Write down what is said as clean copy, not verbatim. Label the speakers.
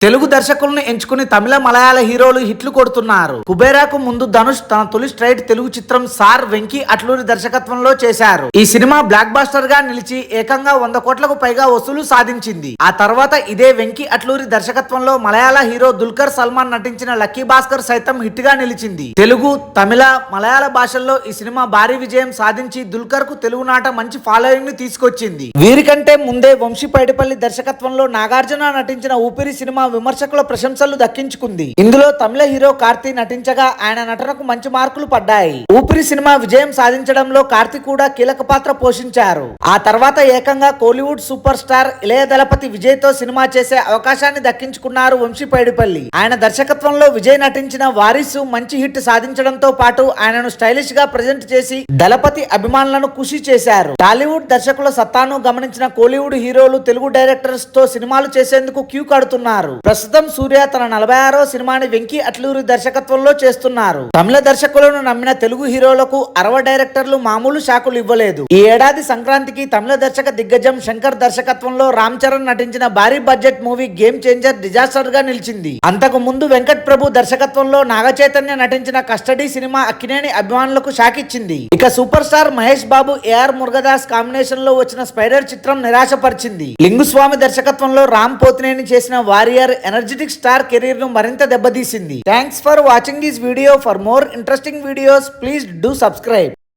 Speaker 1: తెలుగు దర్శకులను ఎంచుకుని తమిళ మలయాళ హీరోలు హిట్లు కొడుతున్నారు. కుబేరాకు ముందు ధనుష్ తన తొలి స్ట్రైట్ తెలుగు చిత్రం సార్ వెంకీ అట్లూరి దర్శకత్వంలో చేశారు. ఈ సినిమా బ్లాక్ బాస్టర్ గా నిలిచి ఏకంగా 100 కోట్లకు పైగా వసూలు సాధించింది. ఆ తర్వాత ఇదే వెంకీ అట్లూరి దర్శకత్వంలో మలయాళ హీరో దుల్కర్ సల్మాన్ నటించిన లక్కీ భాస్కర్ సైతం హిట్ గా నిలిచింది. తెలుగు, తమిళ, మలయాళ భాషల్లో ఈ సినిమా భారీ విజయం సాధించి దుల్కర్ కు తెలుగునాట మంచి ఫాలోయింగ్ ని తీసుకొచ్చింది. వీరికంటే ముందే వంశీ పైడిపల్లి దర్శకత్వంలో నాగార్జున నటించిన ఊపిరి సినిమా విమర్శకుల ప్రశంసలు దక్కించుకుంది. ఇందులో తమిళ హీరో కార్తీ నటించగా ఆయన నటనకు మంచి మార్కులు పడ్డాయి. ఊపిరి సినిమా విజయం సాధించడంలో కార్తీ కూడా కీలక పాత్ర పోషించారు. ఆ తర్వాత ఏకంగా కోలీవుడ్ సూపర్ స్టార్ ఇళయ దళపతి విజయ్ తో సినిమా చేసే అవకాశాన్ని దక్కించుకున్నారు వంశీ పైడిపల్లి. ఆయన దర్శకత్వంలో విజయ్ నటించిన వారిసు మంచి హిట్ సాధించడంతో పాటు ఆయనను స్టైలిష్ గా ప్రజెంట్ చేసి దళపతి అభిమానులను ఖుషి చేశారు. టాలీవుడ్ దర్శకుల సత్తాను గమనించిన కోలీవుడ్ హీరోలు తెలుగు డైరెక్టర్స్ తో సినిమాలు చేసేందుకు క్యూ కడుతున్నారు. ప్రస్తుతం సూర్య తన 46వ సినిమాని వెంకీ అట్లూరి దర్శకత్వంలో చేస్తున్నారు. తమిళ దర్శకులను నమ్మిన తెలుగు హీరోలకు 60 డైరెక్టర్లు మామూలు షాకులు ఇవ్వలేదు. ఈ ఏడాది సంక్రాంతికి తమిళ దర్శక దిగ్గజం శంకర్ దర్శకత్వంలో రామ్ చరణ్ నటించిన భారీ budget movie game changer disaster గా నిలిచింది. అంతకు ముందు వెంకట్ ప్రభు దర్శకత్వంలో నాగచైతన్య నటించిన కస్టడీ సినిమా అక్కినేని అభిమానులకు షాక్ ఇచ్చింది. ఇక super star Mahesh Babu, AR Murugadoss combination లో వచ్చిన స్పైడర్ చిత్రం నిరాశపరిచింది. లింగుస్వామి దర్శకత్వంలో రామ్ పోతినేని చేసిన వారియర్ ఎనర్జెటిక్ స్టార్ కెరీర్ ను మరింత దెబ్బతీసింది. Thanks for watching this video. For more interesting videos please do subscribe.